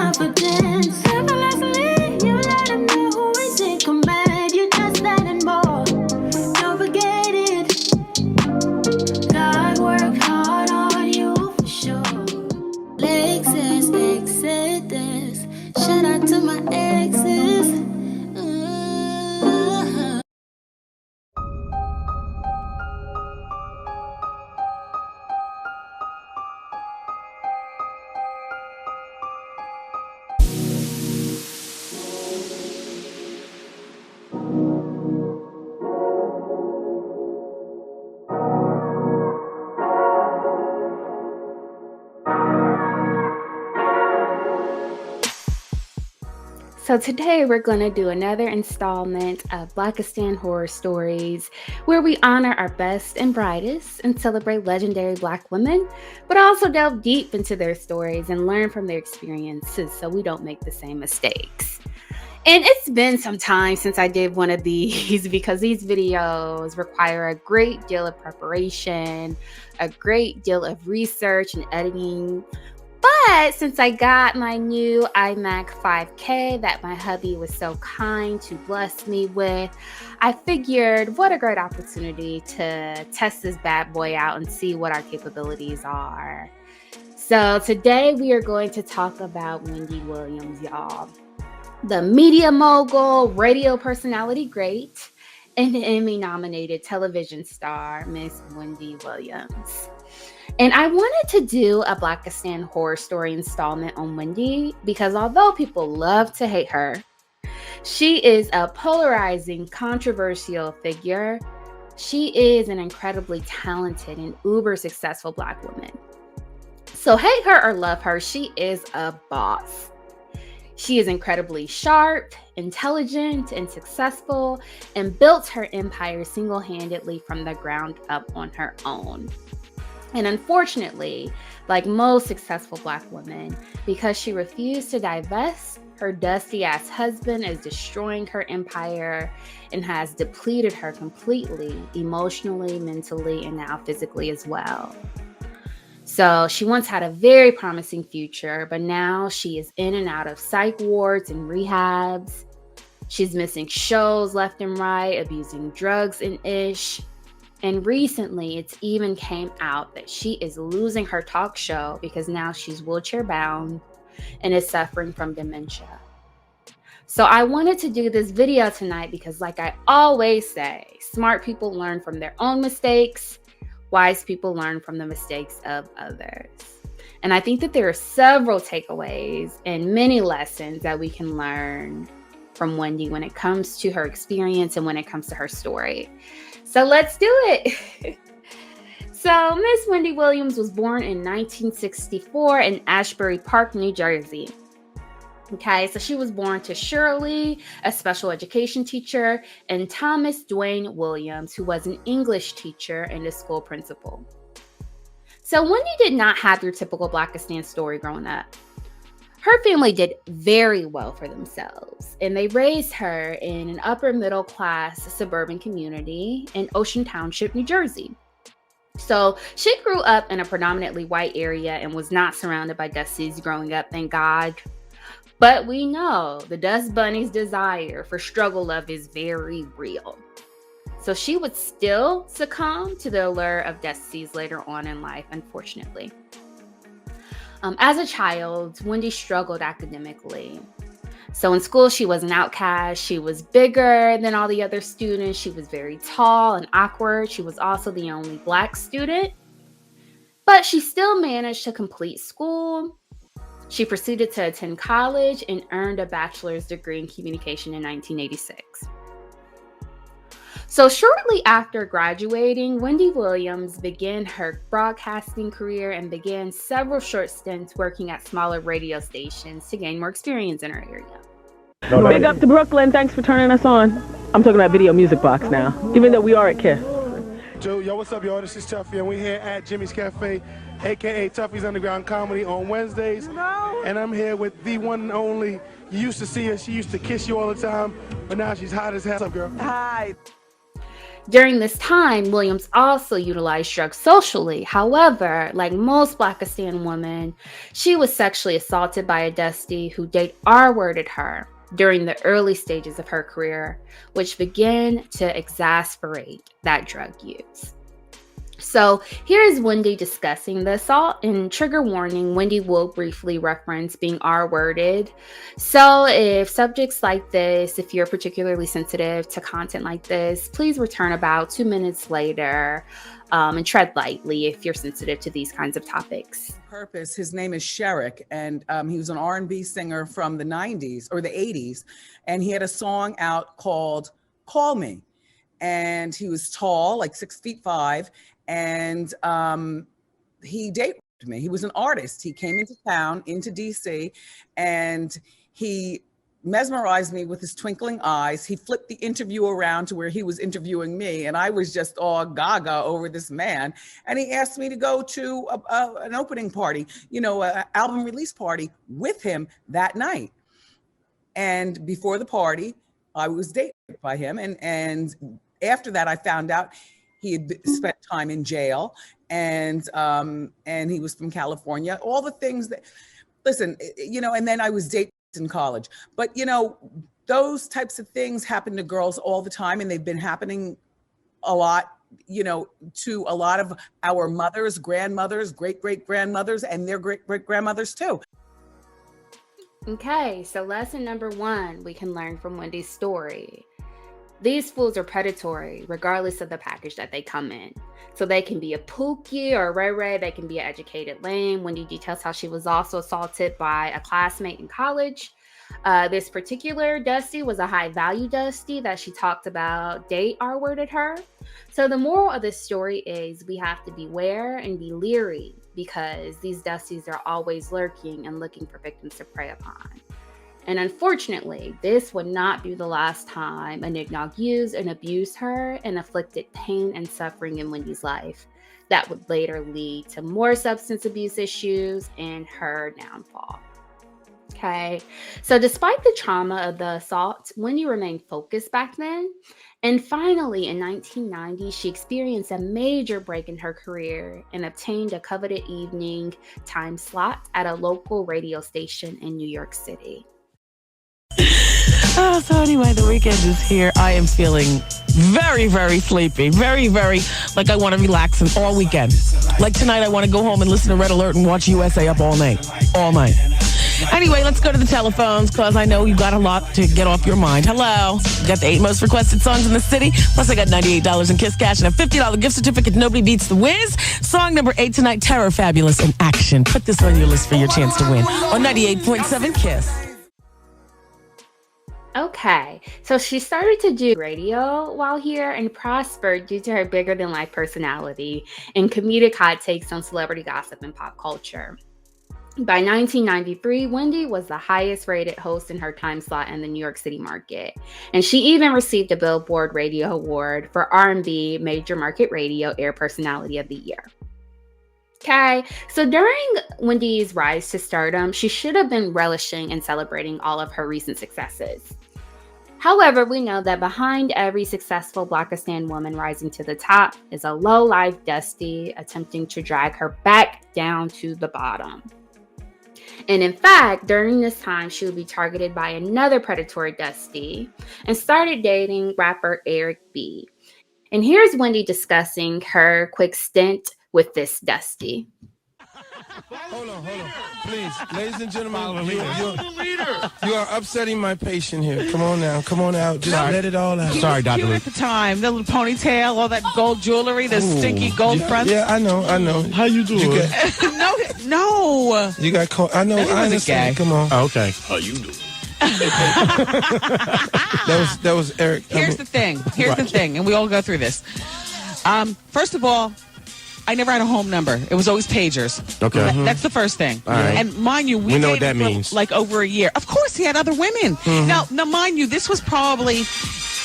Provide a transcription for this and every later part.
confidence. Effortlessly, you let them know who is in command. You just that and more. Don't forget it. God worked hard on you for sure. Lexus, Exodus. Shout out to my exes. So today we're going to do another installment of Blackistan horror stories where we honor our best and brightest and celebrate legendary Black women, but also delve deep into their stories and learn from their experiences so we don't make the same mistakes. And it's been some time since I did one of these because these videos require a great deal of preparation, a great deal of research and editing. But since I got my new iMac 5K that my hubby was so kind to bless me with, I figured what a great opportunity to test this bad boy out and see what our capabilities are. So today we are going to talk about Wendy Williams, y'all. The media mogul, radio personality great, and Emmy-nominated television star, Miss Wendy Williams. And I wanted to do a Blackistan horror story installment on Wendy because although people love to hate her, she is a polarizing, controversial figure. She is an incredibly talented and uber successful Black woman. So hate her or love her, she is a boss. She is incredibly sharp, intelligent, and successful, and built her empire single-handedly from the ground up on her own. And unfortunately, like most successful Black women, because she refused to divest, her dusty-ass husband is destroying her empire and has depleted her completely, emotionally, mentally, and now physically as well. So she once had a very promising future, but now she is in and out of psych wards and rehabs. She's missing shows left and right, abusing drugs and ish. And recently, it's even came out that she is losing her talk show because now she's wheelchair bound and is suffering from dementia. So I wanted to do this video tonight because, like I always say, smart people learn from their own mistakes. Wise people learn from the mistakes of others. And I think that there are several takeaways and many lessons that we can learn from Wendy when it comes to her experience and when it comes to her story. So let's do it. So Miss Wendy Williams was born in 1964 in Ashbury Park, New Jersey. Okay, so she was born to Shirley, a special education teacher, and Thomas Dwayne Williams, who was an English teacher and a school principal. So Wendy did not have your typical Blackistan story growing up. Her family did very well for themselves, and they raised her in an upper middle class suburban community in Ocean Township, New Jersey. So she grew up in a predominantly white area and was not surrounded by Dusties growing up, thank God. But we know the Dust Bunny's desire for struggle love is very real. So she would still succumb to the allure of Dusties later on in life, unfortunately. As a child, Wendy struggled academically. So in school, she was an outcast. She was bigger than all the other students. She was very tall and awkward. She was also the only Black student. But she still managed to complete school. She proceeded to attend college and earned a bachelor's degree in communication in 1986. So shortly after graduating, Wendy Williams began her broadcasting career and began several short stints working at smaller radio stations to gain more experience in her area. Big up to Brooklyn. Thanks for turning us on. I'm talking about Video Music Box now, even though we are at KISS. Yo, what's up, y'all? This is Tuffy, and we're here at Jimmy's Cafe, a.k.a. Tuffy's Underground Comedy on Wednesdays. And I'm here with the one and only. You used to see her. She used to kiss you all the time, but now she's hot as hell. What's up, girl? Hi. During this time, Williams also utilized drugs socially. However, like most Blackistan women, she was sexually assaulted by a Dusty who date R-worded her during the early stages of her career, which began to exacerbate that drug use. So here is Wendy discussing the assault. And trigger warning, Wendy will briefly reference being R-worded. So if subjects like this, if you're particularly sensitive to content like this, please return about 2 minutes later, and tread lightly if you're sensitive to these kinds of topics. Purpose. His name is Sherrick, and he was an R&B singer from the 90s or the 80s, and he had a song out called Call Me. And he was tall, like 6'5", and he dated me. He was an artist. He came into town, into DC, and he mesmerized me with his twinkling eyes. He flipped the interview around to where he was interviewing me, and I was just all gaga over this man. And he asked me to go to an opening party, an album release party with him that night. And before the party, I was dated by him, and after that, I found out he had spent time in jail, and he was from California. All the things that, listen, and then I was dating in college. But, those types of things happen to girls all the time, and they've been happening a lot, to a lot of our mothers, grandmothers, great-great-grandmothers, and their great-great-grandmothers too. Okay, so lesson number 1 we can learn from Wendy's story. These fools are predatory, regardless of the package that they come in. So they can be a Pookie or a Ray Ray, they can be an educated lame. Wendy details how she was also assaulted by a classmate in college. This particular Dusty was a high-value Dusty that she talked about date R-worded her. So the moral of this story is we have to beware and be leery, because these Dusties are always lurking and looking for victims to prey upon. And unfortunately, this would not be the last time a nignog used and abused her and inflicted pain and suffering in Wendy's life that would later lead to more substance abuse issues and her downfall. Okay, so despite the trauma of the assault, Wendy remained focused back then. And finally, in 1990, she experienced a major break in her career and obtained a coveted evening time slot at a local radio station in New York City. So anyway, the weekend is here. I am feeling very, very sleepy. Very, very like I want to relax all weekend. Like tonight, I want to go home and listen to Red Alert and watch USA Up all night. All night. Anyway, let's go to the telephones, because I know you've got a lot to get off your mind. Hello. You got the 8 most requested songs in the city. Plus, I got $98 in Kiss Cash and a $50 gift certificate. Nobody beats the Wiz. Song number 8 tonight, Terror Fabulous in Action. Put this on your list for your chance to win on 98.7 Kiss. Okay, so she started to do radio while here and prospered due to her bigger-than-life personality and comedic hot takes on celebrity gossip and pop culture. By 1993, Wendy was the highest-rated host in her time slot in the New York City market, and she even received a Billboard Radio Award for R&B Major Market Radio Air Personality of the Year. Okay, so during Wendy's rise to stardom, she should have been relishing and celebrating all of her recent successes. However, we know that behind every successful Blackistan woman rising to the top is a low-life Dusty attempting to drag her back down to the bottom. And in fact, during this time, she would be targeted by another predatory Dusty and started dating rapper Eric B. And here's Wendy discussing her quick stint with this Dusty. Hold on. Please, ladies and gentlemen, you are upsetting my patient here. Come on now. Come on out. Just let it all out. Sorry, Dr. Cute at the time. The little ponytail, all that gold jewelry, the stinky gold fronts. Yeah, I know. How you doing? No. You got caught. I know. I understand. Come on. Oh, okay. How you doing? That was Eric. Here's the thing, and we all go through this. First of all, I never had a home number. It was always pagers. Okay. That's the first thing. All right. And mind you, we know what that dated for means. like over a year. Of course, he had other women. Mm-hmm. Now, mind you, this was probably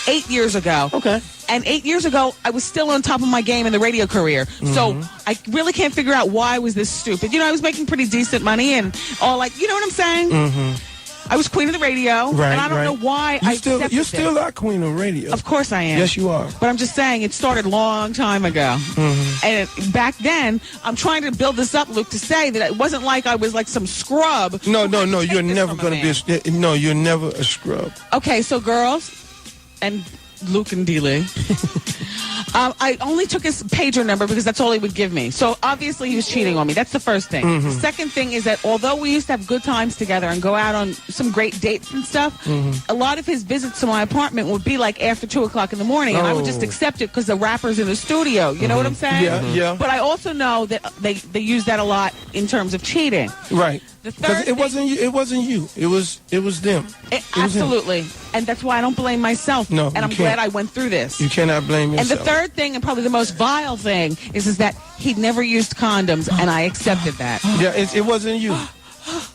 8 years ago. Okay. And 8 years ago, I was still on top of my game in the radio career. Mm-hmm. So I really can't figure out why was this stupid. I was making pretty decent money and all, like, you know what I'm saying? Mm-hmm. I was queen of the radio, Right, and I don't know why you still are queen of radio. Of course I am. Yes, you are. But I'm just saying, it started a long time ago. And back then, I'm trying to build this up, Luke, to say that it wasn't like I was like some scrub. No. You're never going to be no, you're never a scrub. Okay, so girls, and Luke and D-Lee, I only took his pager number because that's all he would give me. So obviously he was cheating on me. That's the first thing. The second thing is that although we used to have good times together and go out on some great dates and stuff, a lot of his visits to my apartment would be like after 2 o'clock in the morning, and I would just accept it because the rapper's in the studio. You know what I'm saying? Yeah. But I also know that they use that a lot in terms of cheating. Right. Because it wasn't you. It wasn't you. It was them. Absolutely. And that's why I don't blame myself. No, and I'm glad I went through this. You cannot blame yourself. And the third thing, and probably the most vile thing, is that he'd never used condoms, and I accepted that. Yeah, it wasn't you.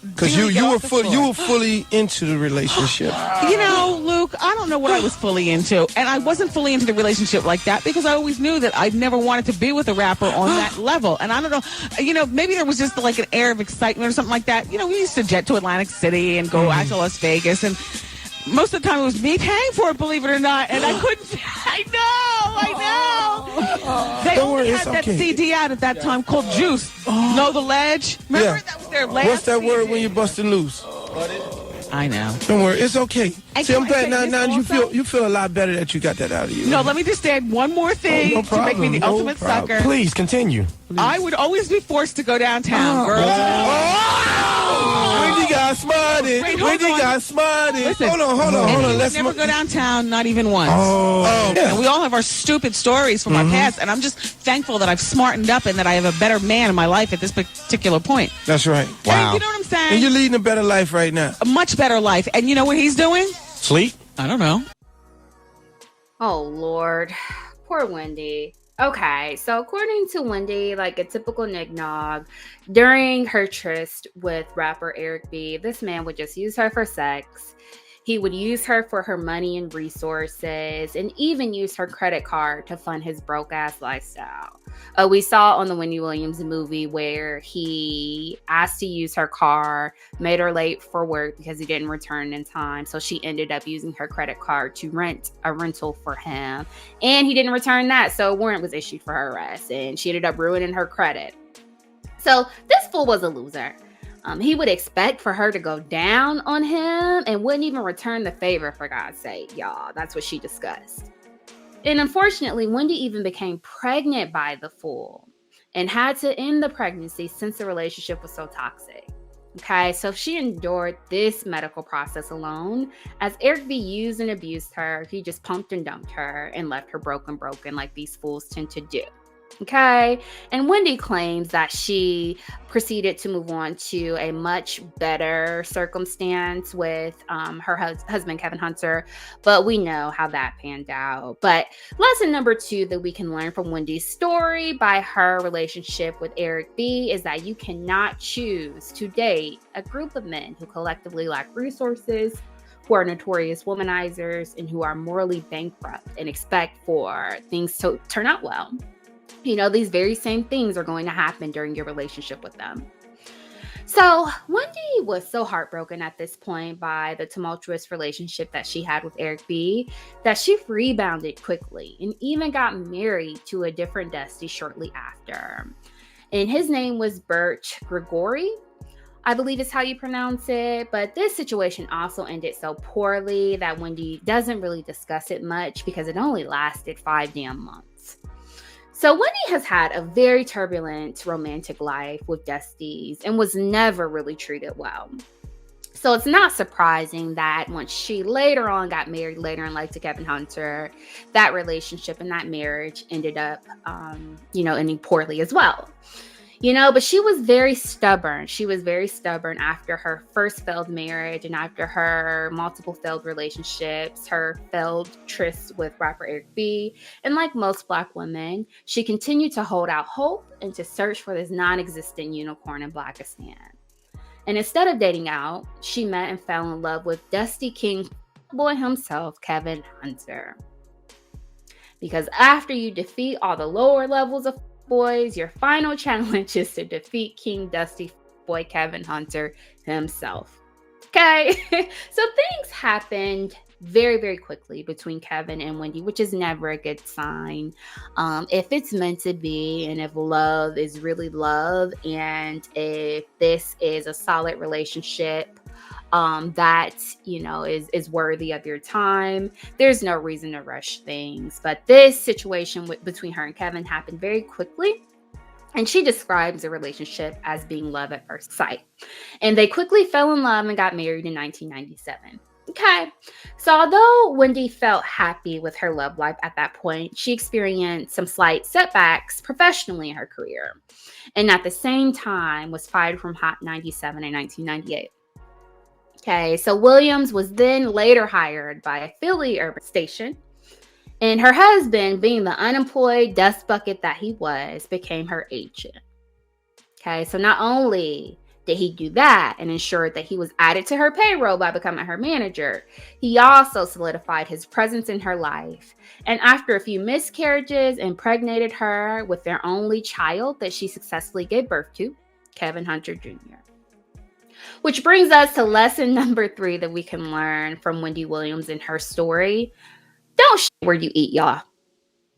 Because you were fully into the relationship. You know, Luke, I don't know what I was fully into. And I wasn't fully into the relationship like that because I always knew that I never wanted to be with a rapper on that level. And I don't know, maybe there was just like an air of excitement or something like that. You know, we used to jet to Atlantic City and go out to Las Vegas, and most of the time it was me paying for it, believe it or not. And I couldn't. I know. They only had that CD out at that time called Juice. Know the Ledge? Remember that was their last What's that CD? word when you're busting loose? I know. Don't worry, it's okay. See, I'm glad now also, you feel a lot better that you got that out of you. No, let me just add one more thing no to make me the ultimate sucker. Please continue. I would always be forced to go downtown, girls. Wendy got smarted. Wendy got smarted. Listen, hold on. Let's never go downtown, not even once. Yeah. And we all have our stupid stories from our past, and I'm just thankful that I've smartened up and that I have a better man in my life at this particular point. That's right. Wow. You know what I'm saying? And you're leading a better life right now. A much better life. And you know what he's doing? Sleep? I don't know. Oh, Lord. Poor Wendy. Okay, so according to Wendy, like a typical nog, during her tryst with rapper Eric B, this man would just use her for sex. He would use her for her money and resources, and even use her credit card to fund his broke-ass lifestyle. We saw on the Wendy Williams movie where he asked to use her car, made her late for work because he didn't return in time, so she ended up using her credit card to rent a rental for him, and he didn't return that, so a warrant was issued for her arrest, and she ended up ruining her credit. So this fool was a loser. He would expect for her to go down on him and wouldn't even return the favor, for God's sake, y'all. That's what she discussed. And unfortunately, Wendy even became pregnant by the fool and had to end the pregnancy since the relationship was so toxic. Okay, so she endured this medical process alone. As Eric B used and abused her, he just pumped and dumped her and left her broken like these fools tend to do. Okay, and Wendy claims that she proceeded to move on to a much better circumstance with her husband, Kevin Hunter, but we know how that panned out. But lesson number 2 that we can learn from Wendy's story by her relationship with Eric B is that you cannot choose to date a group of men who collectively lack resources, who are notorious womanizers, and who are morally bankrupt and expect for things to turn out well. You know, these very same things are going to happen during your relationship with them. So Wendy was so heartbroken at this point by the tumultuous relationship that she had with Eric B that she rebounded quickly and even got married to a different Dusty shortly after. And his name was Birch Gregory, I believe is how you pronounce it. But this situation also ended so poorly that Wendy doesn't really discuss it much because it only lasted 5 damn months. So Wendy has had a very turbulent romantic life with Dusties and was never really treated well. So it's not surprising that once she later on got married later in life to Kevin Hunter, that relationship and that marriage ended up, ending poorly as well. But she was very stubborn. She was very stubborn after her first failed marriage and after her multiple failed relationships, her failed trysts with rapper Eric B. And like most Black women, she continued to hold out hope and to search for this non-existent unicorn in Blackistan. And instead of dating out, she met and fell in love with Dusty King boy himself, Kevin Hunter. Because after you defeat all the lower levels of boys, your final challenge is to defeat King Dusty boy Kevin Hunter himself. Okay. So things happened very, very quickly between Kevin and Wendy, which is never a good sign. If it's meant to be, and if love is really love, and if this is a solid relationship, that is worthy of your time, there's no reason to rush things. But this situation between her and Kevin happened very quickly. And she describes the relationship as being love at first sight. And they quickly fell in love and got married in 1997. Okay. So although Wendy felt happy with her love life at that point, she experienced some slight setbacks professionally in her career. And at the same time was fired from Hot 97 in 1998. Okay. So Williams was then later hired by a Philly urban station. And her husband, being the unemployed dust bucket that he was, became her agent. Okay, so not only did he do that and ensure that he was added to her payroll by becoming her manager, he also solidified his presence in her life. And after a few miscarriages, impregnated her with their only child that she successfully gave birth to, Kevin Hunter Jr. Which brings us to lesson number 3 that we can learn from Wendy Williams in her story. Don't shit where you eat, y'all.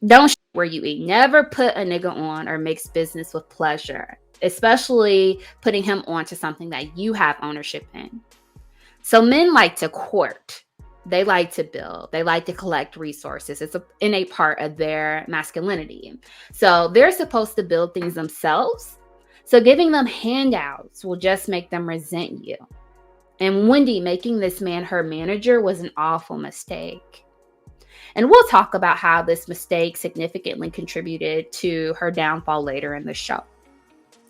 Don't shit where you eat. Never put a nigga on or mix business with pleasure, especially putting him onto something that you have ownership in. So men like to court. They like to build. They like to collect resources. It's an innate part of their masculinity. So they're supposed to build things themselves. So giving them handouts will just make them resent you. And Wendy making this man her manager was an awful mistake. And we'll talk about how this mistake significantly contributed to her downfall later in the show.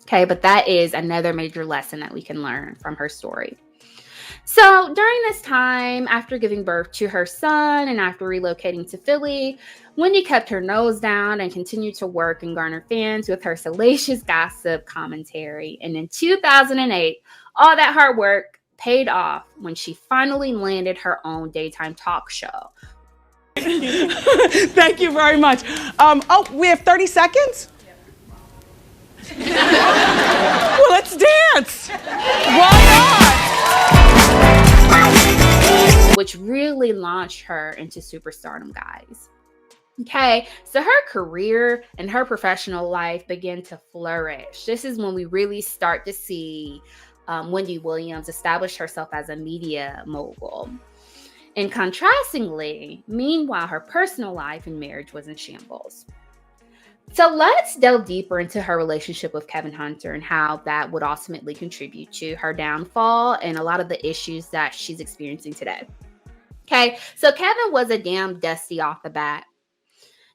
Okay, but that is another major lesson that we can learn from her story. So during this time, after giving birth to her son and after relocating to Philly, Wendy kept her nose down and continued to work and garner fans with her salacious gossip commentary. And in 2008, all that hard work paid off when she finally landed her own daytime talk show. Thank you very much. We have 30 seconds? Well, let's dance. Why not? Which really launched her into superstardom, guys. Okay, so her career and her professional life began to flourish. This is when we really start to see Wendy Williams establish herself as a media mogul. And contrastingly, meanwhile, her personal life and marriage was in shambles. So let's delve deeper into her relationship with Kevin Hunter and how that would ultimately contribute to her downfall and a lot of the issues that she's experiencing today. Okay, so Kevin was a damn dusty off the bat.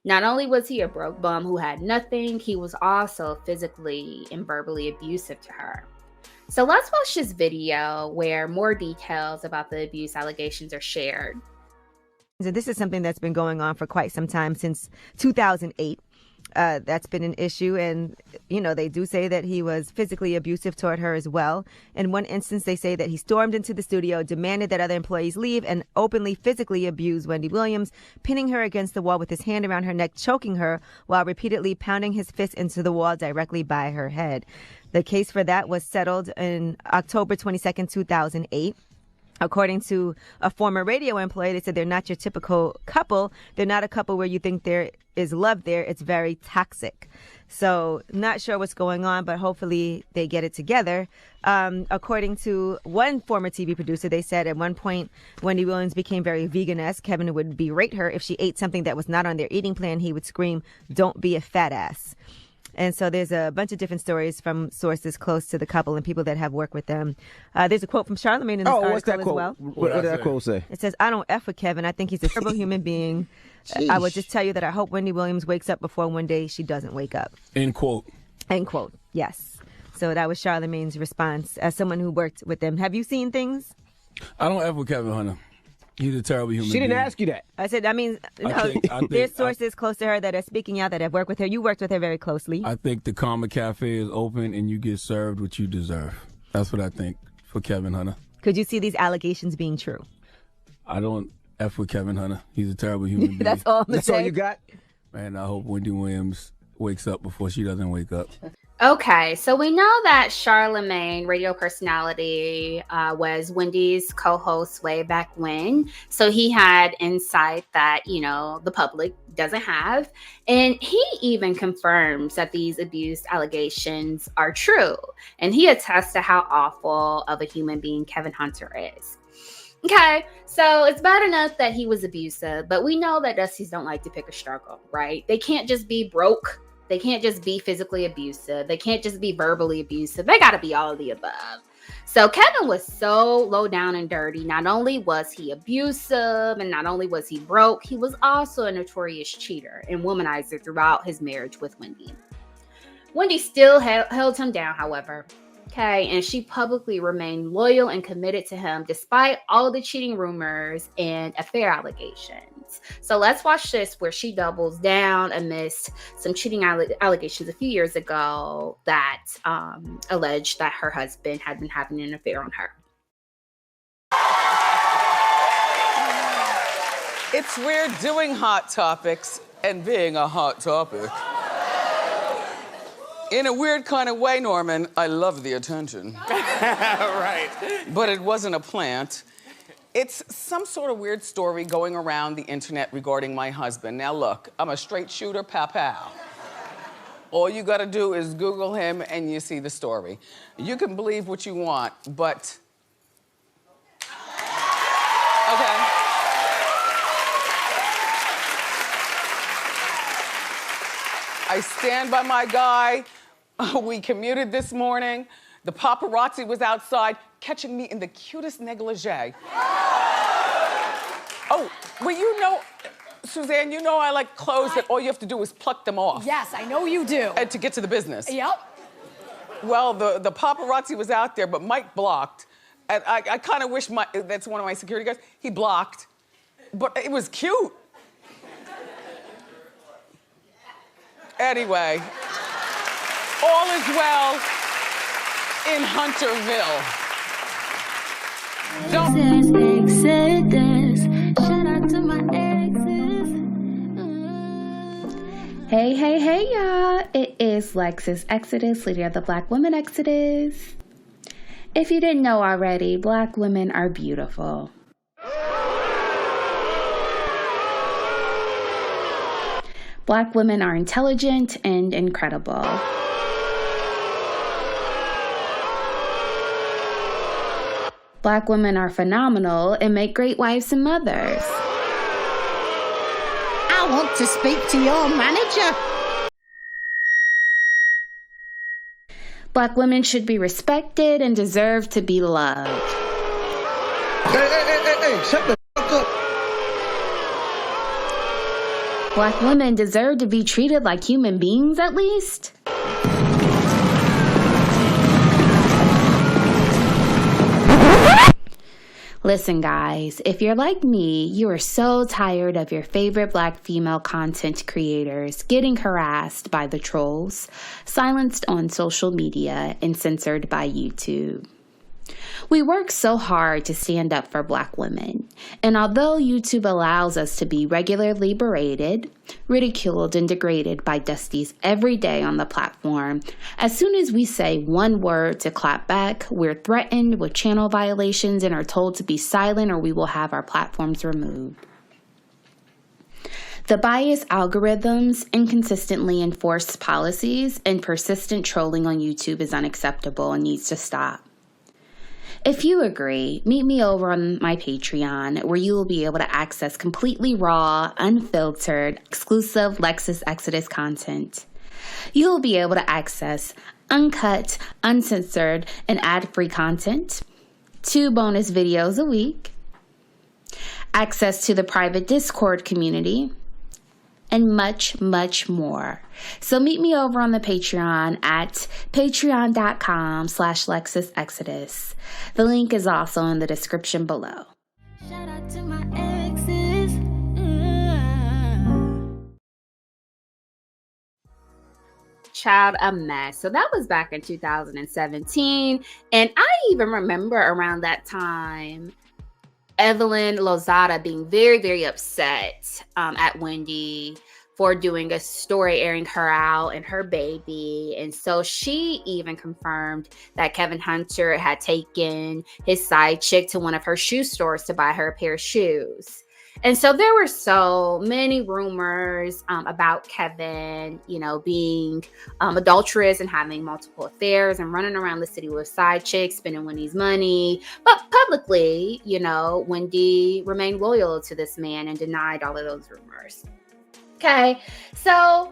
Not only was he a broke bum who had nothing, he was also physically and verbally abusive to her. So let's watch this video where more details about the abuse allegations are shared. So this is something that's been going on for quite some time, since 2008. That's been an issue. And, they do say that he was physically abusive toward her as well. In one instance, they say that he stormed into the studio, demanded that other employees leave, and openly physically abused Wendy Williams, pinning her against the wall with his hand around her neck, choking her while repeatedly pounding his fist into the wall directly by her head. The case for that was settled in October 22nd, 2008. According to a former radio employee, they said they're not your typical couple. They're not a couple where you think there is love there. It's very toxic. So not sure what's going on, but hopefully they get it together. According to one former TV producer, they said at one point Wendy Williams became very vegan-esque. Kevin would berate her if she ate something that was not on their eating plan. He would scream, "Don't be a fat ass." And so there's a bunch of different stories from sources close to the couple and people that have worked with them. There's a quote from Charlamagne in this article what's that quote? as well. What did that quote say? It says, "I don't F with Kevin. I think he's a terrible human being. I would just tell you that I hope Wendy Williams wakes up before one day she doesn't wake up." End quote. End quote. Yes. So that was Charlamagne's response as someone who worked with them. Have you seen things? I don't F with Kevin Hunter. He's a terrible human being. She didn't ask you that. I said, I think there's sources close to her that are speaking out that have worked with her. You worked with her very closely. I think the Karma Cafe is open and you get served what you deserve. That's what I think for Kevin Hunter. Could you see these allegations being true? I don't F with Kevin Hunter. He's a terrible human being. That's all you got? Man, I hope Wendy Williams wakes up before she doesn't wake up. Okay, so we know that Charlemagne, radio personality, was Wendy's co-host way back when. So he had insight that, the public doesn't have. And he even confirms that these abuse allegations are true. And he attests to how awful of a human being Kevin Hunter is. Okay, so it's bad enough that he was abusive, but we know that Dusties don't like to pick a struggle, right? They can't just be broke. They can't just be physically abusive. They can't just be verbally abusive. They got to be all of the above. So Kevin was so low down and dirty. Not only was he abusive and not only was he broke, he was also a notorious cheater and womanizer throughout his marriage with Wendy. Wendy still held him down, however. Okay, and she publicly remained loyal and committed to him despite all the cheating rumors and affair allegations. So let's watch this where she doubles down amidst some cheating allegations a few years ago that alleged that her husband had been having an affair on her. It's weird doing hot topics and being a hot topic. In a weird kind of way, Norman, I love the attention. Right. But it wasn't a plant. It's some sort of weird story going around the internet regarding my husband. Now look, I'm a straight shooter, pow. All you gotta do is Google him and you see the story. You can believe what you want, but... Okay. I stand by my guy. We commuted this morning. The paparazzi was outside catching me in the cutest negligee. Oh, well, Suzanne, I like clothes that all you have to do is pluck them off. Yes, I know you do. And to get to the business. Yep. Well, the paparazzi was out there, but Mike blocked. And I kind of wish that's one of my security guys, he blocked. But it was cute. Anyway, all is well in Hunterville. Hey, y'all. It is Lexus Exodus, leader of the Black Women Exodus. If you didn't know already, Black women are beautiful. Black women are intelligent and incredible. Black women are phenomenal and make great wives and mothers. I want to speak to your manager. Black women should be respected and deserve to be loved. Hey, shut the fuck up. Black women deserve to be treated like human beings at least. Listen, guys, if you're like me, you are so tired of your favorite Black female content creators getting harassed by the trolls, silenced on social media, and censored by YouTube. We work so hard to stand up for Black women, and although YouTube allows us to be regularly berated, ridiculed, and degraded by Dusties every day on the platform, as soon as we say one word to clap back, we're threatened with channel violations and are told to be silent or we will have our platforms removed. The biased algorithms, inconsistently enforced policies, and persistent trolling on YouTube is unacceptable and needs to stop. If you agree, meet me over on my Patreon, where you will be able to access completely raw, unfiltered, exclusive Lexus Exodus content. You will be able to access uncut, uncensored, and ad-free content, 2 bonus videos a week, access to the private Discord community, and much, much more. So meet me over on the Patreon at patreon.com/LexusExodus. The link is also in the description below. Shout out to my exes. Child, a mess. So that was back in 2017. And I even remember around that time, Evelyn Lozada being very, very upset at Wendy for doing a story airing her out and her baby. And so she even confirmed that Kevin Hunter had taken his side chick to one of her shoe stores to buy her a pair of shoes. And so there were so many rumors about Kevin, being adulterous and having multiple affairs and running around the city with side chicks, spending Wendy's money. But publicly, Wendy remained loyal to this man and denied all of those rumors. Okay, so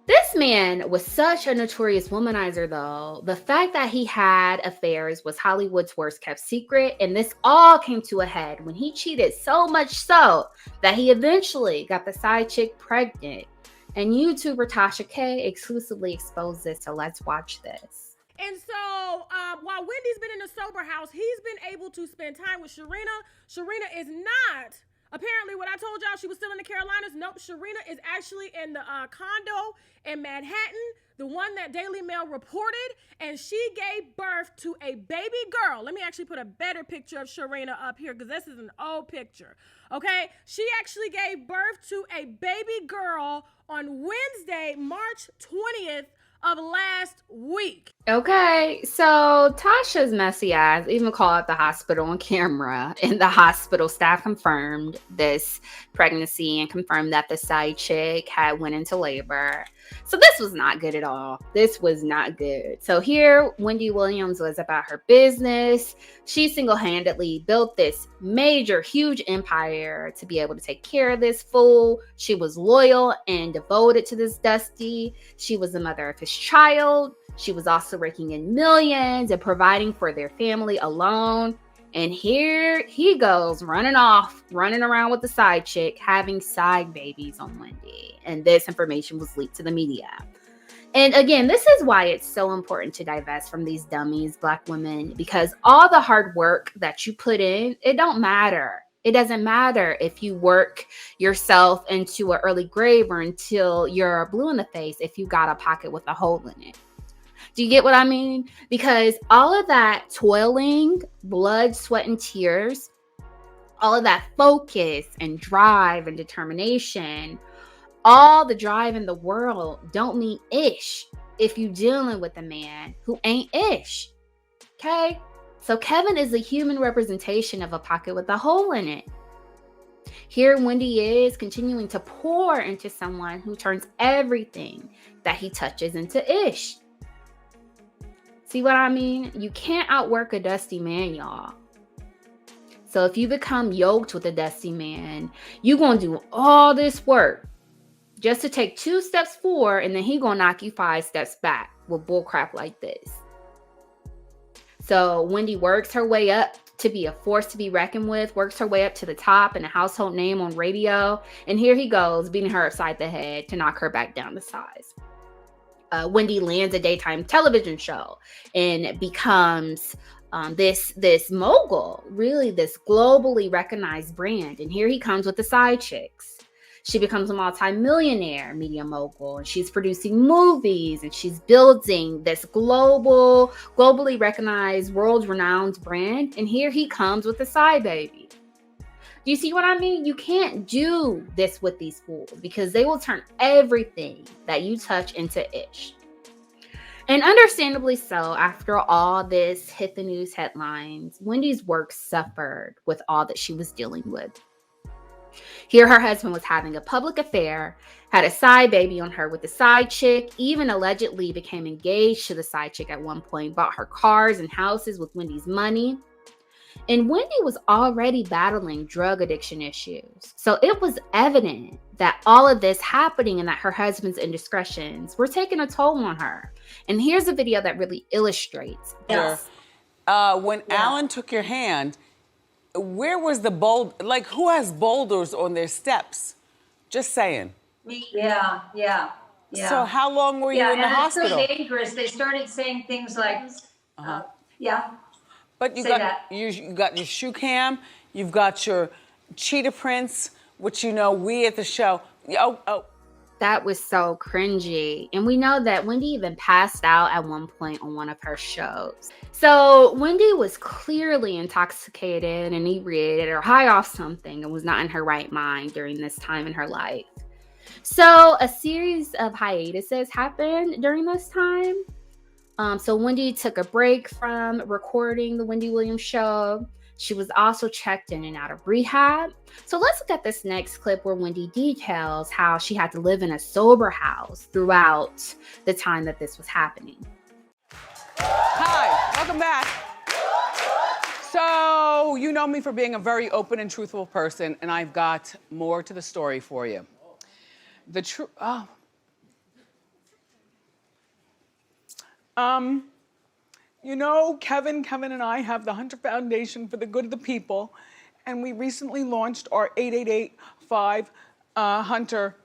this man was such a notorious womanizer, though. The fact that he had affairs was Hollywood's worst kept secret, and this all came to a head when he cheated so much so that he eventually got the side chick pregnant. And YouTuber Tasha K exclusively exposed this, so let's watch this. And so while Wendy's been in the sober house, he's been able to spend time with Sharina. Sharina is not... Apparently, what I told y'all, she was still in the Carolinas. Nope, Sharina is actually in the condo in Manhattan, the one that Daily Mail reported, and she gave birth to a baby girl. Let me actually put a better picture of Sharina up here because this is an old picture, okay? She actually gave birth to a baby girl on Wednesday, March 20th of last week. Okay, so Tasha's messy ass even called the hospital on camera, and the hospital staff confirmed this pregnancy and confirmed that the side chick had went into labor. So this was not good at all. This was not good. So here, Wendy Williams was about her business. She single-handedly built this major, huge empire to be able to take care of this fool. She was loyal and devoted to this Dusty. She was the mother of his child. She was also raking in millions and providing for their family alone. And here he goes running around with the side chick, having side babies on Wendy. And this information was leaked to the media. And again, this is why it's so important to divest from these dummies, Black women, because all the hard work that you put in, it don't matter. It doesn't matter if you work yourself into an early grave or until you're blue in the face if you got a pocket with a hole in it. Do you get what I mean? Because all of that toiling, blood, sweat, and tears, all of that focus and drive and determination, all the drive in the world don't mean ish if you dealing with a man who ain't ish. Okay? So Kevin is a human representation of a pocket with a hole in it. Here Wendy is continuing to pour into someone who turns everything that he touches into ish. See what I mean? You can't outwork a dusty man, y'all. So if you become yoked with a dusty man, you're going to do all this work just to take 2 steps forward, and then he going to knock you 5 steps back with bullcrap like this. So Wendy works her way up to be a force to be reckoned with, works her way up to the top and a household name on radio. And here he goes, beating her upside the head to knock her back down to size. Wendy lands a daytime television show and becomes this mogul, really this globally recognized brand. And here he comes with the side chicks. She becomes a multi-millionaire media mogul, and she's producing movies, and she's building this globally recognized, world-renowned brand. And here he comes with the side baby. Do you see what I mean? You can't do this with these fools because they will turn everything that you touch into ish. And understandably so, after all this hit the news headlines, Wendy's work suffered with all that she was dealing with. Here her husband was having a public affair, had a side baby on her with a side chick, even allegedly became engaged to the side chick at one point, bought her cars and houses with Wendy's money. And Wendy was already battling drug addiction issues. So it was evident that all of this happening and that her husband's indiscretions were taking a toll on her. And here's a video that really illustrates this. When Alan took your hand, where was the bold, like who has boulders on their steps? Just saying. Yeah. So how long were you in the hospital? It's so dangerous. They started saying things like, But you got your shoe cam, you've got your cheetah prints, which we at the show. That was so cringy. And we know that Wendy even passed out at one point on one of her shows. So Wendy was clearly intoxicated and inebriated or high off something and was not in her right mind during this time in her life. So a series of hiatuses happened during this time. So Wendy took a break from recording the Wendy Williams show. She was also checked in and out of rehab. So let's look at this next clip where Wendy details how she had to live in a sober house throughout the time that this was happening. Hi, welcome back. So, you know me for being a very open and truthful person, and I've got more to the story for you. The truth, you know, Kevin and I have the Hunter Foundation for the Good of the People, and we recently launched our 888-5 Hunter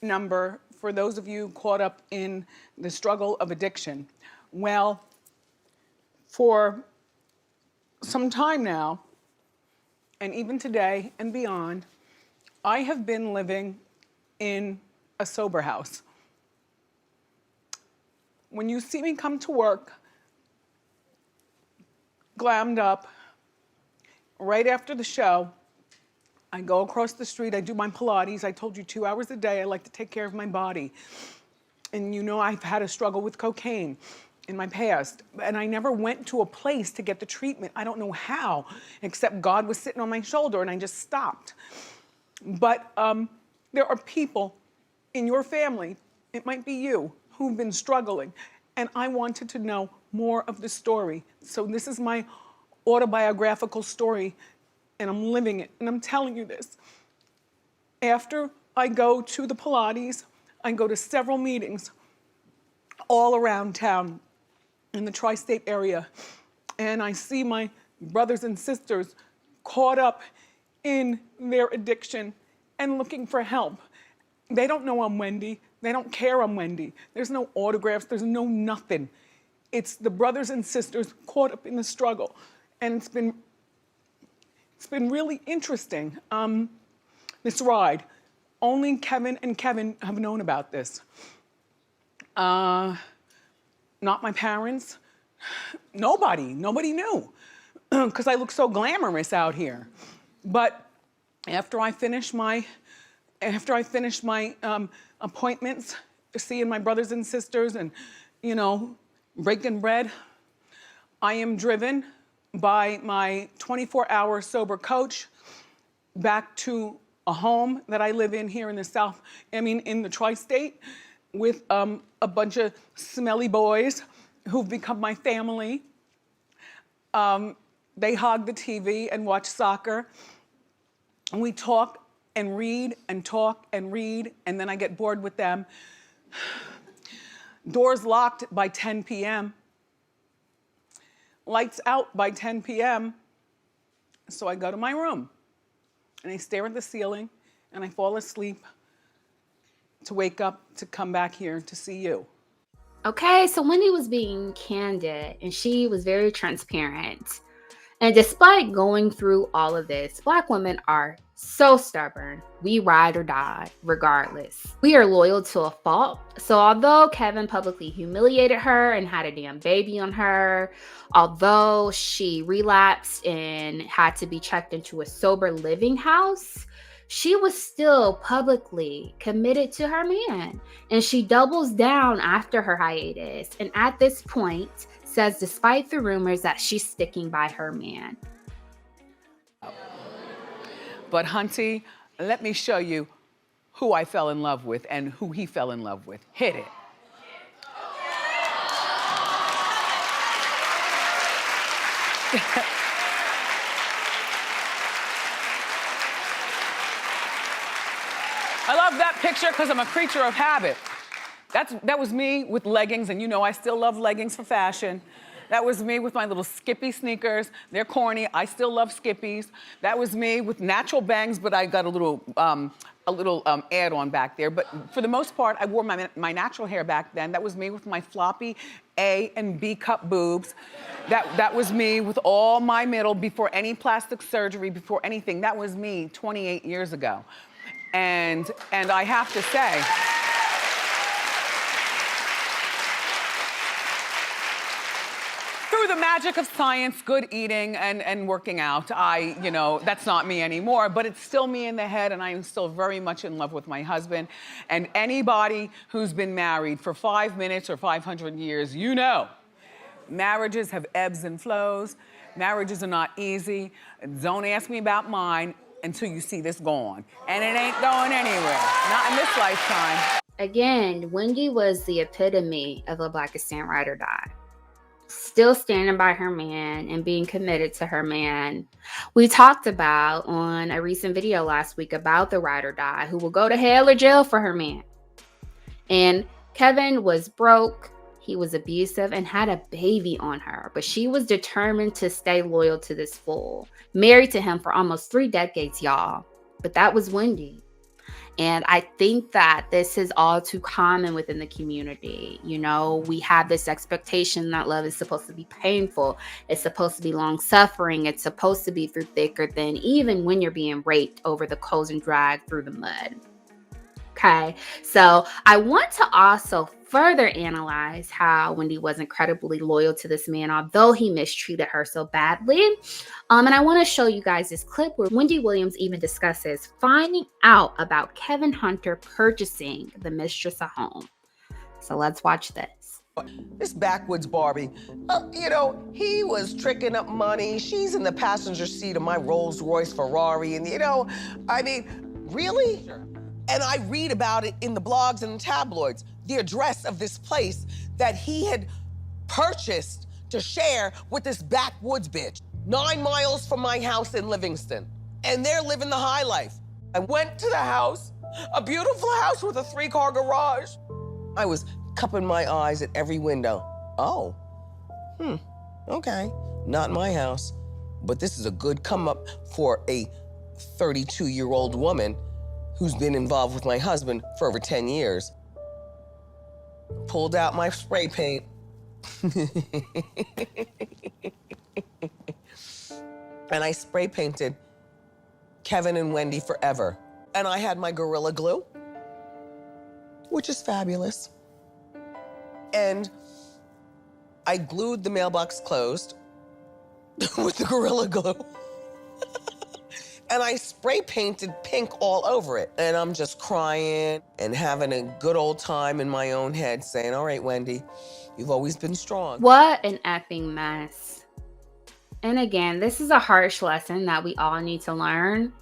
number for those of you caught up in the struggle of addiction. Well, for some time now, and even today and beyond, I have been living in a sober house. When you see me come to work, glammed up, right after the show, I go across the street, I do my Pilates. I told you 2 hours a day, I like to take care of my body. And you know I've had a struggle with cocaine in my past, and I never went to a place to get the treatment. I don't know how, except God was sitting on my shoulder and I just stopped. But there are people in your family, it might be you, who've been struggling, and I wanted to know more of the story. So this is my autobiographical story, and I'm living it, and I'm telling you this. After I go to the Pilates, I go to several meetings all around town in the tri-state area, and I see my brothers and sisters caught up in their addiction and looking for help. They don't know I'm Wendy. They don't care I'm Wendy. There's no autographs, there's no nothing. It's the brothers and sisters caught up in the struggle. And it's been really interesting, this ride. Only Kevin and Kevin have known about this. Not my parents, nobody knew, because I look so glamorous out here. But after I finish my appointments, seeing my brothers and sisters and, you know, breaking bread, I am driven by my 24-hour sober coach back to a home that I live in here in the in the tri-state, with a bunch of smelly boys who've become my family. They hog the TV and watch soccer. And we talk and read and talk and read, and then I get bored with them. Doors locked by 10 p.m. Lights out by 10 p.m. So I go to my room and I stare at the ceiling and I fall asleep to wake up to come back here to see you. Okay, so Wendy was being candid and she was very transparent. And despite going through all of this, Black women are so stubborn. We ride or die regardless. We are loyal to a fault. So although Kevin publicly humiliated her and had a damn baby on her, although she relapsed and had to be checked into a sober living house, she was still publicly committed to her man. And she doubles down after her hiatus. And at this point, says despite the rumors that she's sticking by her man. But Hunty, let me show you who I fell in love with and who he fell in love with. Hit it. I love that picture because I'm a creature of habit. That was me with leggings, and you know I still love leggings for fashion. That was me with my little Skippy sneakers. They're corny. I still love Skippies. That was me with natural bangs, but I got a little add-on back there. But for the most part, I wore my natural hair back then. That was me with my floppy A and B cup boobs. That was me with all my middle before any plastic surgery, before anything. That was me 28 years ago. And I have to say, through through the magic of science, good eating, and working out, that's not me anymore, but it's still me in the head, and I am still very much in love with my husband. And anybody who's been married for 5 minutes or 500 years, marriages have ebbs and flows. Marriages are not easy. Don't ask me about mine until you see this gone. And it ain't going anywhere, not in this lifetime. Again, Wendy was the epitome of a Blackistan ride or die. Still standing by her man and being committed to her man. We talked about on a recent video last week about the ride or die who will go to hell or jail for her man. And Kevin was broke, he was abusive, and had a baby on her. But she was determined to stay loyal to this fool. Married to him for almost 3 decades, y'all. But that was Wendy. And I think that this is all too common within the community. We have this expectation that love is supposed to be painful. It's supposed to be long-suffering. It's supposed to be through thick or thin, even when you're being raped over the coals and dragged through the mud. Okay, so I want to also further analyze how Wendy was incredibly loyal to this man, although he mistreated her so badly. And I want to show you guys this clip where Wendy Williams even discusses finding out about Kevin Hunter purchasing the mistress a home. So let's watch this. This backwoods Barbie, he was tricking up money. She's in the passenger seat of my Rolls Royce Ferrari. And, really? Sure. And I read about it in the blogs and the tabloids, the address of this place that he had purchased to share with this backwoods bitch, 9 miles from my house in Livingston. And they're living the high life. I went to the house, a beautiful house with a 3-car garage. I was cupping my eyes at every window. Oh, okay, not my house. But this is a good come up for a 32-year-old woman who's been involved with my husband for over 10 years. Pulled out my spray paint. And I spray painted Kevin and Wendy forever. And I had my Gorilla Glue, which is fabulous. And I glued the mailbox closed with the Gorilla Glue. And I spray painted pink all over it. And I'm just crying and having a good old time in my own head saying, all right, Wendy, you've always been strong. What an effing mess. And again, this is a harsh lesson that we all need to learn.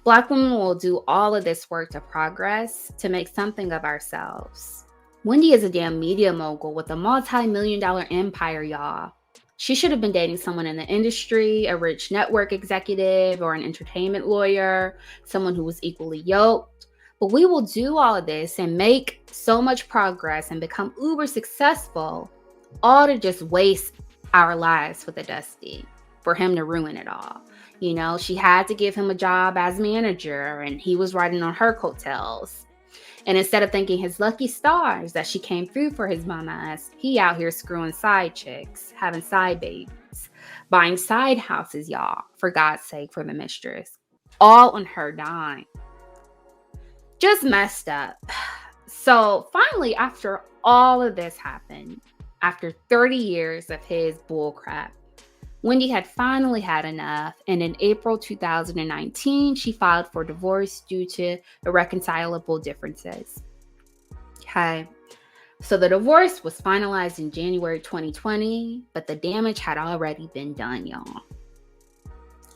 Black women will do all of this work to progress, to make something of ourselves. Wendy is a damn media mogul with a multi-million-dollar empire, y'all. She should have been dating someone in the industry, a rich network executive or an entertainment lawyer, someone who was equally yoked. But we will do all of this and make so much progress and become uber successful, all to just waste our lives with a Dusty, for him to ruin it all. She had to give him a job as manager and he was riding on her coattails. And instead of thanking his lucky stars that she came through for his mama ass, he out here screwing side chicks, having side babies, buying side houses, y'all, for God's sake, for the mistress. All on her dime. Just messed up. So finally, after all of this happened, after 30 years of his bullcrap, Wendy had finally had enough, and in April 2019, she filed for divorce due to irreconcilable differences. Okay, so the divorce was finalized in January 2020, but the damage had already been done, y'all.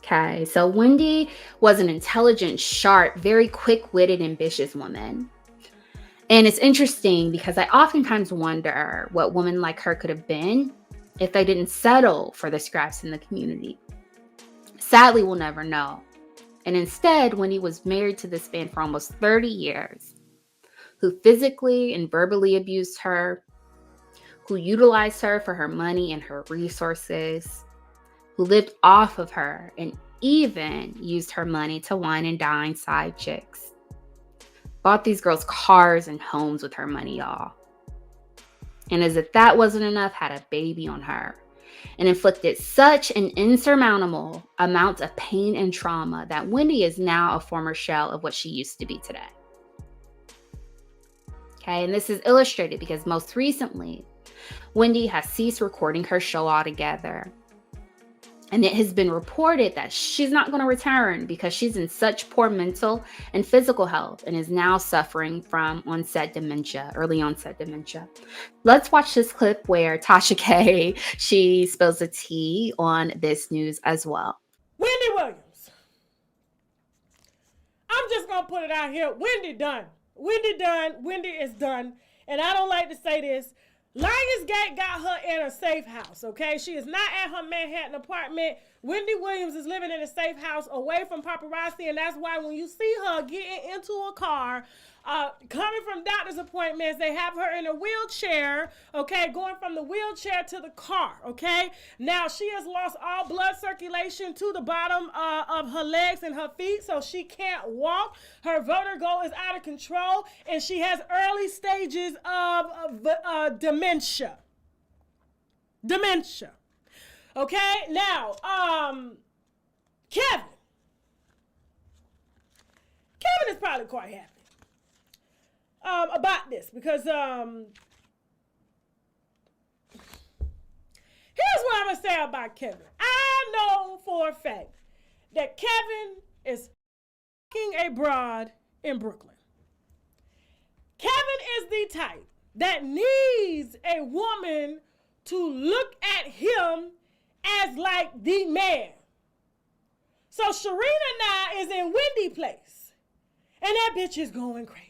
Okay, so Wendy was an intelligent, sharp, very quick-witted, ambitious woman. And it's interesting because I oftentimes wonder what women like her could have been if they didn't settle for the scraps in the community. Sadly, we'll never know. And instead, Wendy was married to this man for almost 30 years, who physically and verbally abused her, who utilized her for her money and her resources, who lived off of her and even used her money to wine and dine side chicks. Bought these girls cars and homes with her money, y'all. And as if that wasn't enough, had a baby on her and inflicted such an insurmountable amount of pain and trauma that Wendy is now a former shell of what she used to be today. Okay, and this is illustrated because most recently, Wendy has ceased recording her show altogether. And it has been reported that she's not going to return because she's in such poor mental and physical health and is now suffering from early onset dementia. Let's watch this clip where Tasha K, she spills the tea on this news as well. Wendy Williams. I'm just going to put it out here. Wendy done. Wendy done. Wendy is done. And I don't like to say this. Lionsgate got her in a safe house, okay? She is not at her Manhattan apartment. Wendy Williams is living in a safe house away from paparazzi, and that's why when you see her getting into a car, coming from doctor's appointments, they have her in a wheelchair, okay, going from the wheelchair to the car, okay? Now, she has lost all blood circulation to the bottom of her legs and her feet, so she can't walk. Her vertigo is out of control, and she has early stages of dementia. Dementia. Okay, now, Kevin is probably quite happy about this because here's what I'm gonna say about Kevin. I know for a fact that Kevin is fucking a broad in Brooklyn. Kevin is the type that needs a woman to look at him as like the man. So Sharina now is in Wendy place, and that bitch is going crazy.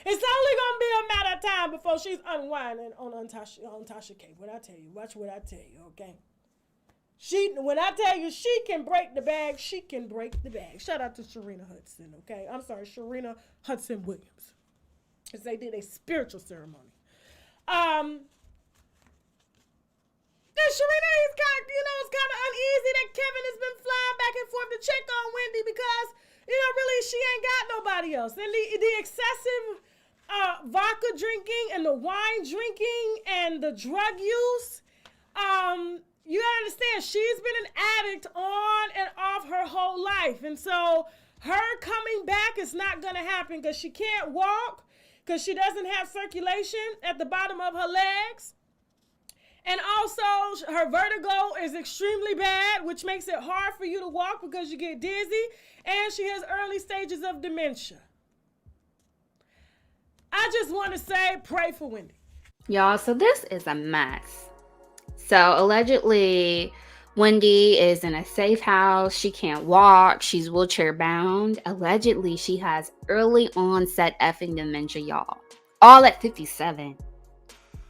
It's only gonna be a matter of time before she's unwinding on Tasha K. What I tell you, watch what I tell you, okay? When I tell you she can break the bag, she can break the bag. Shout out to Sharina Hudson, okay? I'm sorry, Sharina Hudson Williams, because they did a spiritual ceremony. Then Sharina is it's kind of uneasy that Kevin has been flying back and forth to check on Wendy because, really she ain't got nobody else. And the excessive vodka drinking and the wine drinking and the drug use, you gotta understand, she's been an addict on and off her whole life. And so her coming back is not gonna happen because she can't walk, because she doesn't have circulation at the bottom of her legs. And also, her vertigo is extremely bad, which makes it hard for you to walk because you get dizzy. And she has early stages of dementia. I just want to say, pray for Wendy. Y'all, so this is a mess. So allegedly, Wendy is in a safe house. She can't walk. She's wheelchair bound. Allegedly, she has early onset effing dementia, y'all. All at 57.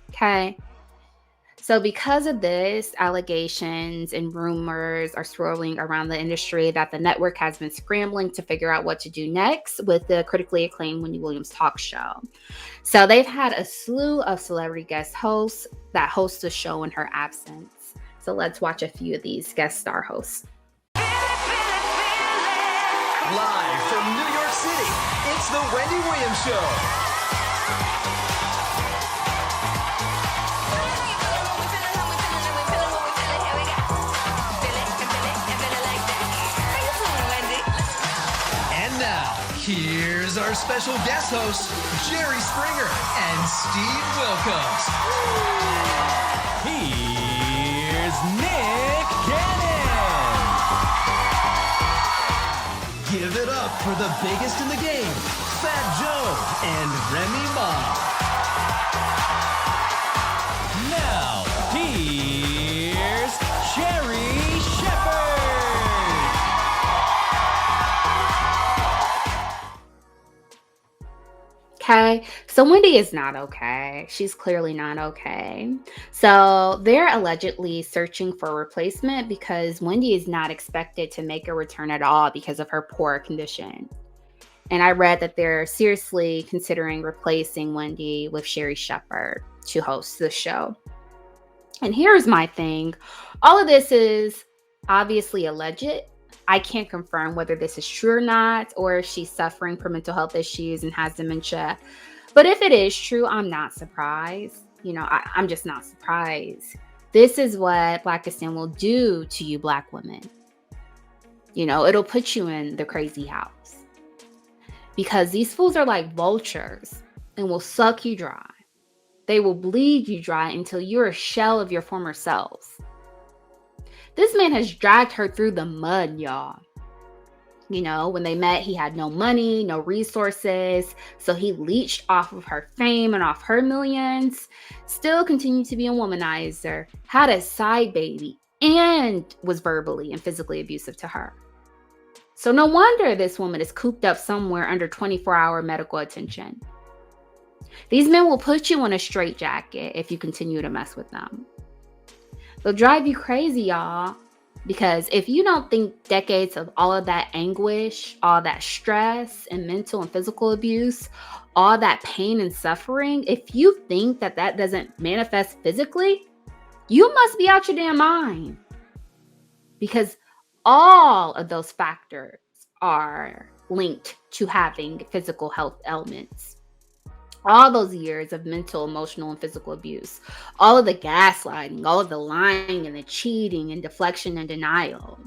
Okay. So because of this, allegations and rumors are swirling around the industry that the network has been scrambling to figure out what to do next with the critically acclaimed Wendy Williams talk show. So they've had a slew of celebrity guest hosts that host the show in her absence. So let's watch a few of these guest star hosts. Live from New York City, it's the Wendy Williams Show. Here's our special guest hosts, Jerry Springer and Steve Wilkos. Here's Nick Cannon. Give it up for the biggest in the game, Fat Joe and Remy Ma. Now, here's Jerry Shepherd. Okay, so Wendy is not okay. She's clearly not okay. So they're allegedly searching for a replacement because Wendy is not expected to make a return at all because of her poor condition. And I read that they're seriously considering replacing Wendy with Sherry Shepherd to host the show. And here's my thing. All of this is obviously alleged. I can't confirm whether this is true or not, or if she's suffering from mental health issues and has dementia. But if it is true, I'm not surprised. I'm just not surprised. This is what Blackistan will do to you Black women. It'll put you in the crazy house. Because these fools are like vultures and will suck you dry. They will bleed you dry until you're a shell of your former selves. This man has dragged her through the mud, y'all. You know, when they met, he had no money, no resources, so he leached off of her fame and off her millions, still continued to be a womanizer, had a side baby, and was verbally and physically abusive to her. So no wonder this woman is cooped up somewhere under 24-hour medical attention. These men will put you in a straitjacket if you continue to mess with them. They'll drive you crazy, y'all. Because if you don't think decades of all of that anguish, all that stress and mental and physical abuse, all that pain and suffering, if you think that that doesn't manifest physically, you must be out your damn mind. Because all of those factors are linked to having physical health ailments. All those years of mental, emotional, and physical abuse, all of the gaslighting, all of the lying and the cheating and deflection and denial,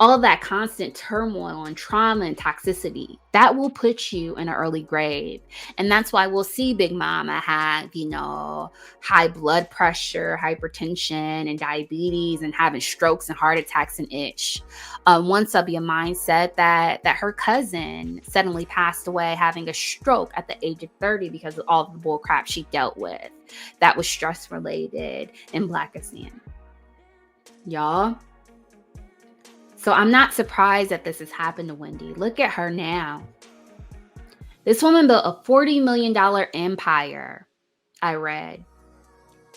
all of that constant turmoil and trauma and toxicity, that will put you in an early grave. And that's why we'll see Big Mama have, you know, high blood pressure, hypertension, and diabetes, and having strokes and heart attacks and itch. One subby of mine said that her cousin suddenly passed away having a stroke at the age of 30 because of all the bull crap she dealt with that was stress related in Blackistan. Y'all. So I'm not surprised that this has happened to Wendy. Look at her now. This woman built a $40 million empire, I read.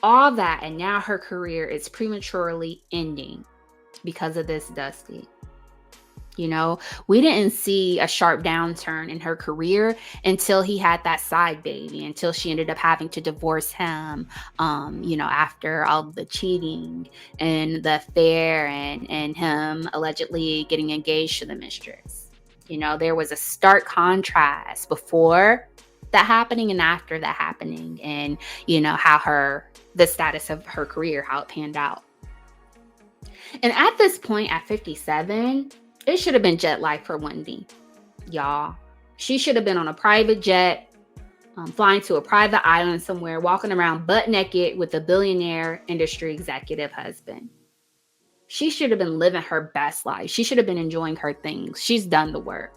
All that, and now her career is prematurely ending because of this Dusty. You know, we didn't see a sharp downturn in her career until he had that side baby, until she ended up having to divorce him, you know, after all the cheating and the affair and him allegedly getting engaged to the mistress. You know, there was a stark contrast before that happening and after that happening, and, you know, how the status of her career, how it panned out. And at this point, at 57, it should have been jet life for Wendy, y'all. She should have been on a private jet, flying to a private island somewhere, walking around butt naked with a billionaire industry executive husband. She should have been living her best life. She should have been enjoying her things. She's done the work.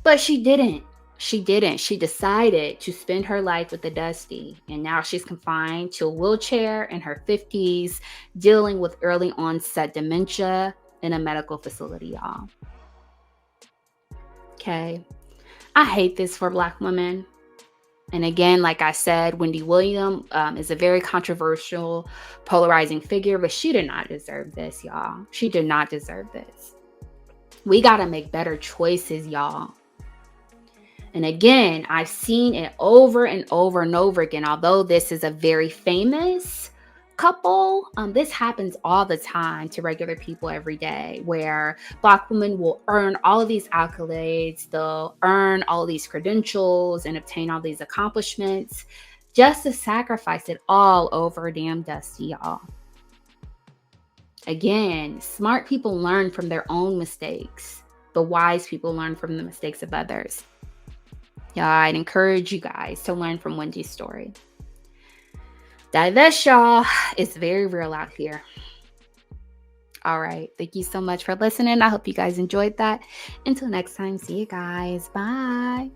But she didn't. She didn't. She decided to spend her life with the Dusty. And now she's confined to a wheelchair in her 50s, dealing with early onset dementia in a medical facility, y'all. Okay. I hate this for Black women. And again, like I said, Wendy Williams is a very controversial, polarizing figure, but she did not deserve this, y'all. She did not deserve this. We got to make better choices, y'all. And again, I've seen it over and over and over again. Although this is a very famous couple, this happens all the time to regular people every day, where Black women will earn all of these accolades, they'll earn all of these credentials and obtain all these accomplishments just to sacrifice it all over damn Dusty, y'all. Again, smart people learn from their own mistakes, but wise people learn from the mistakes of others. Yeah, I'd encourage you guys to learn from Wendy's story. Divest, y'all. It's very real out here. All right. Thank you so much for listening. I hope you guys enjoyed that. Until next time, see you guys. Bye.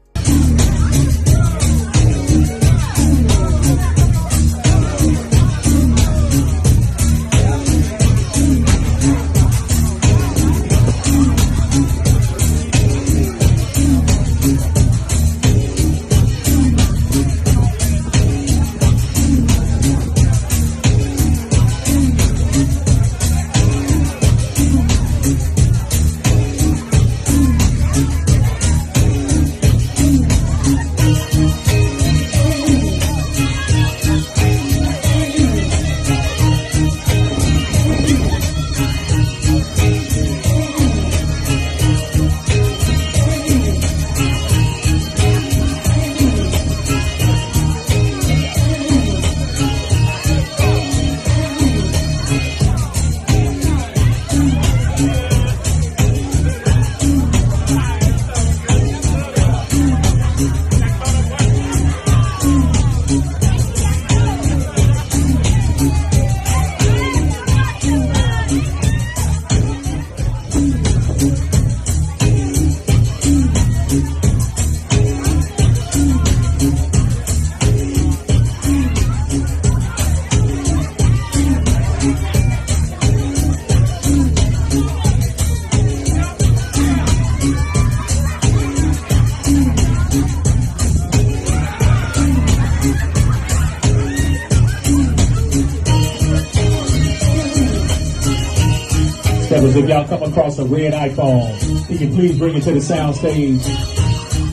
Steppers, if y'all come across a red iPhone, can you please bring it to the sound stage?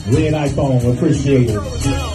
Red iPhone, appreciate it.